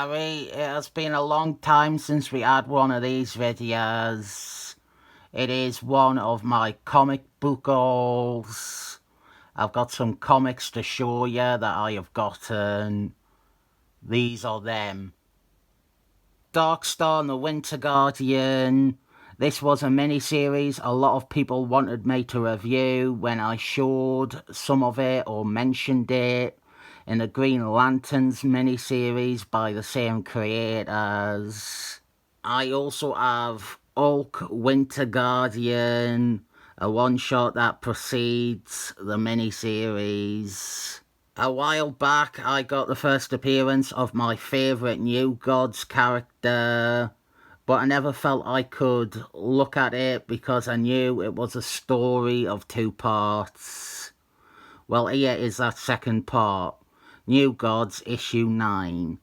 Gary. It has been a long time since we had one of these videos. It is one of my comic book hauls. I've got some comics to show you that I have gotten. These are them. Darkstar and the Winter Guardian. This was a mini-series a lot of people wanted me to review when I showed some of it or mentioned it in the Green Lanterns mini-series by the same creators. I also have Hulk Winter Guardian, a one-shot that precedes the mini-series. A while back, I got the first appearance of my favourite New Gods character, but I never felt I could look at it because I knew it was a story of 2 parts. Well, here is that second part, New Gods issue 9.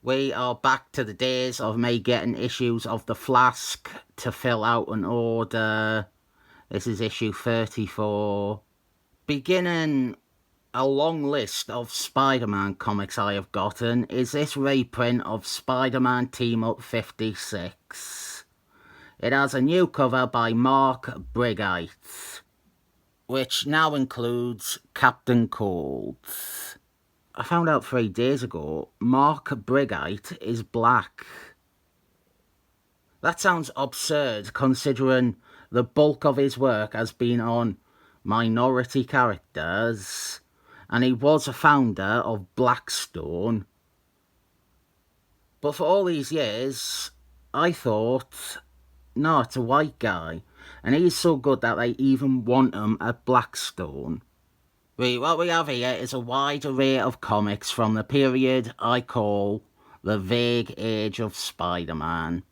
We are back to the days of me getting issues of the Flask to fill out an order. This is issue 34. Beginning a long list of Spider-Man comics I have gotten is this reprint of Spider-Man Team Up 56. It has a new cover by Mark Brigheit, which now includes Captain Cold. I found out 3 days ago, Mark Brigheit is black. That sounds absurd considering the bulk of his work has been on minority characters, and he was a founder of Blackstone. But for all these years, I thought, no, it's a white guy, and he's so good that they even want him at Blackstone. What we have here is a wide array of comics from the period I call the Vague Age of Spider-Man.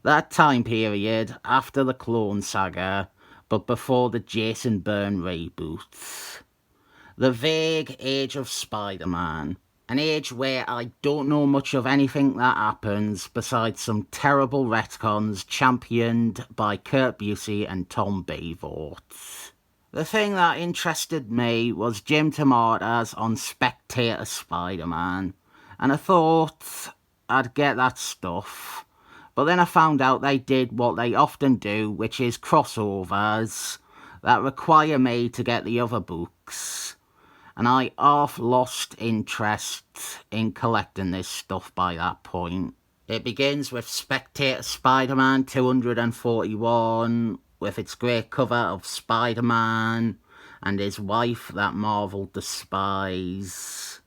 That time period after the Clone Saga, but before the Jason Bourne reboot. The Vague Age of Spider-Man. An age where I don't know much of anything that happens besides some terrible retcons championed by Kurt Busey and Tom Beevort. The thing that interested me was Jim Tomatoes on Spectator Spider-Man, and I thought I'd get that stuff, but then I found out they did what they often do, which is crossovers that require me to get the other books, and I half lost interest in collecting this stuff by that point. It begins with Spectator Spider-Man 241, with its great cover of Spider-Man and his wife that Marvel despise.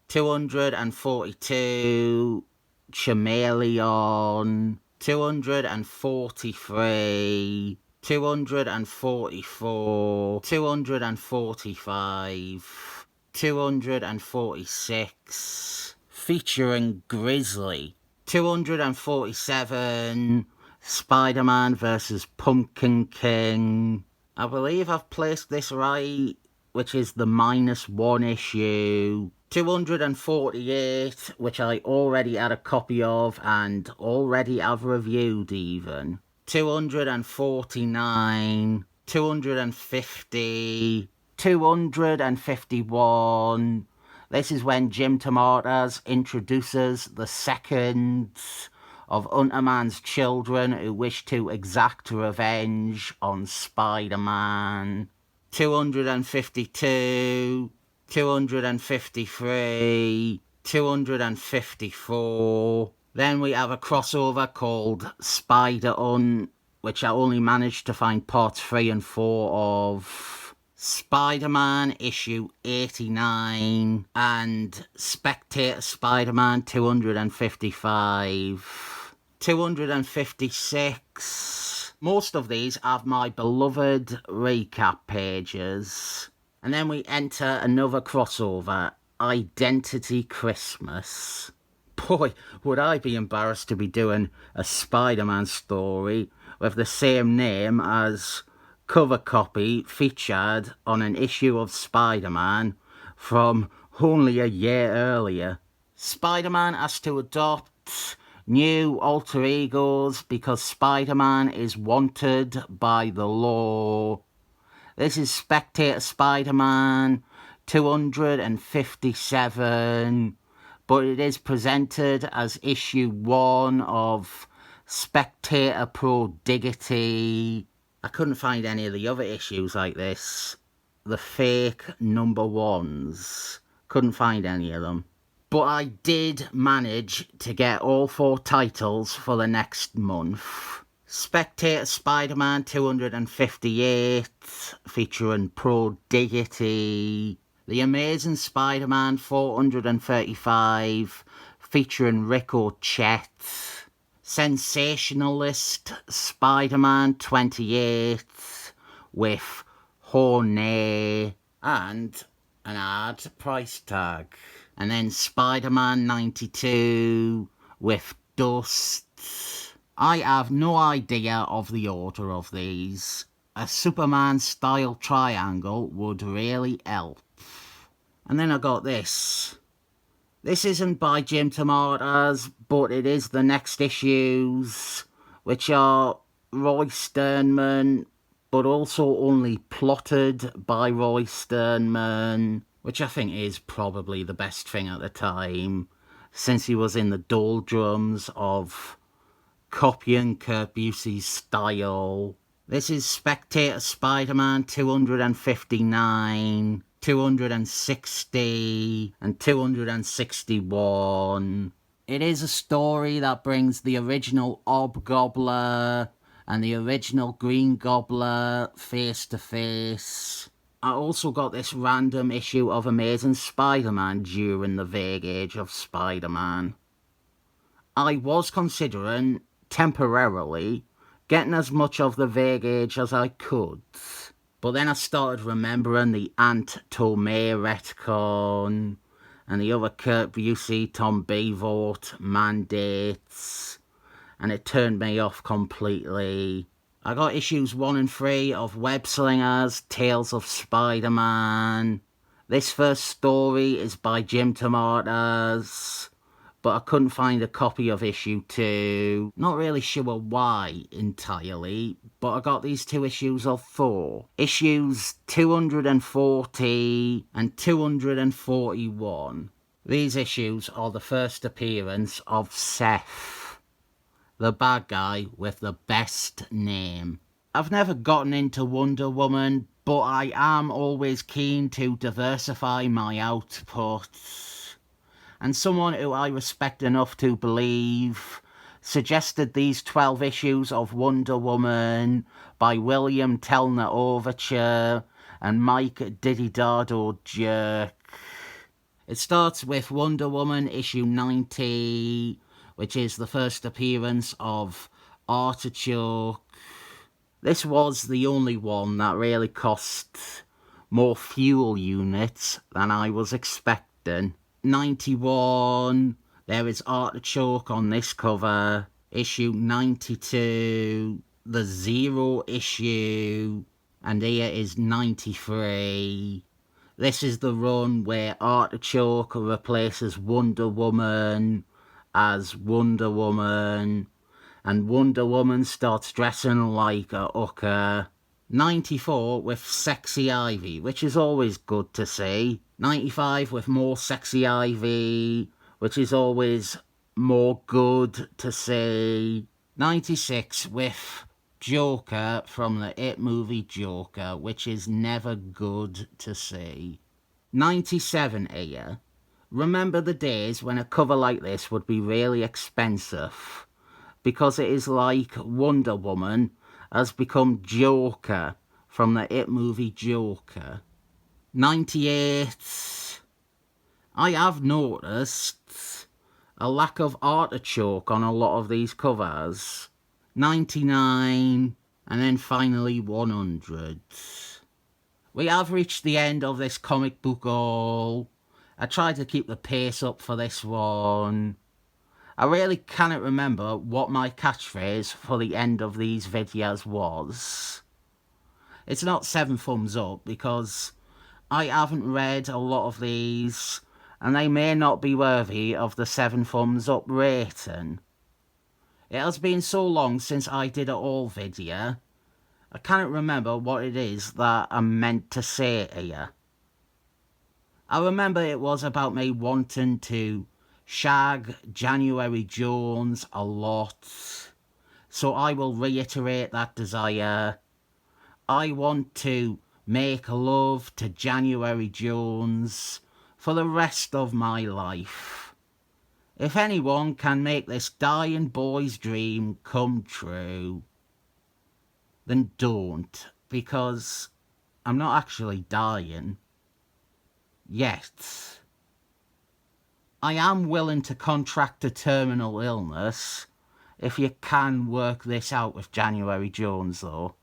242, Chameleon. 243, 244, 245, 246, featuring Grizzly. 247, Spider-Man vs. Pumpkin King. I believe I've placed this right, which is the -1 issue. 248, which I already had a copy of and already have reviewed even. 249, 250, 251. This is when Jim Tomatoes introduces the second of Unterman's children who wish to exact revenge on Spider-Man. 252, 253, 254. Then we have a crossover called Spider-Un, which I only managed to find parts 3 and 4 of. Spider-Man issue 89 and Spectator Spider-Man 255. 256. Most of these have my beloved recap pages. And then we enter another crossover, Identity Christmas. Boy, would I be embarrassed to be doing a Spider-Man story with the same name as cover copy featured on an issue of Spider-Man from only a year earlier. Spider-Man has to adopt new alter egos because Spider-Man is wanted by the law. This is Spectator Spider-Man 257, but it is presented as issue 1 of Spectator Prodigy. I couldn't find any of the other issues like this. The fake number 1s. Couldn't find any of them. But I did manage to get all 4 titles for the next month. Spectator Spider-Man 258, featuring Prodigy. The Amazing Spider-Man 435, featuring Ricochet. Sensationalist Spider-Man 28, with Hornet, and an ad price tag. And then Spider-Man 92, with Dust. I have no idea of the order of these. A Superman-style triangle would really help. And then I got this. This isn't by Jim Tomatoes, but it is the next issues, which are Roy Sternman, but also only plotted by Roy Sternman, which I think is probably the best thing at the time, since he was in the doldrums of copying Kurt Busey's style. This is Spectator Spider-Man 259, 260, and 261. It is a story that brings the original Hobgobbler and the original Green Gobbler face to face. I also got this random issue of Amazing Spider-Man during the vague age of Spider-Man. I was considering, temporarily, getting as much of the vague age as I could. But then I started remembering the Aunt Tomei retcon and the other Kurt Busey, Tom Beevort mandates, and it turned me off completely. I got issues 1 and 3 of Web Slingers, Tales of Spider-Man. This first story is by Jim Tomatoes, but I couldn't find a copy of issue 2. Not really sure why entirely, but I got these 2 issues of 4. Issues 240 and 241. These issues are the first appearance of Seth, the bad guy with the best name. I've never gotten into Wonder Woman, but I am always keen to diversify my output. And someone who I respect enough to believe suggested these 12 issues of Wonder Woman by William Telner Overture and Mike Dididado Jerk. It starts with Wonder Woman issue 90, which is the first appearance of Artichoke. This was the only one that really cost more fuel units than I was expecting. 91, there is Artichoke on this cover. Issue 92, the 0 issue, and here is 93. This is the run where Artichoke replaces Wonder Woman as Wonder Woman, and Wonder Woman starts dressing like a hooker. 94 with Sexy Ivy, which is always good to see. 95 with more Sexy Ivy, which is always more good to see. 96 with Joker from the hit movie Joker, which is never good to see. 97 here. Remember the days when a cover like this would be really expensive, because it is like Wonder Woman has become Joker from the hit movie Joker. 98. I have noticed a lack of Artichoke on a lot of these covers. 99, and then finally 100. We have reached the end of this comic book haul. I tried to keep the pace up for this one. I really cannot remember what my catchphrase for the end of these videos was. It's not 7 thumbs up because I haven't read a lot of these and they may not be worthy of the 7 thumbs up rating. It has been so long since I did a haul video, I cannot remember what it is that I'm meant to say here. I remember it was about me wanting to shag January Jones a lot. So I will reiterate that desire. I want to make love to January Jones for the rest of my life. If anyone can make this dying boy's dream come true, then don't, because I'm not actually dying. Yet. I am willing to contract a terminal illness if you can work this out with January Jones, though.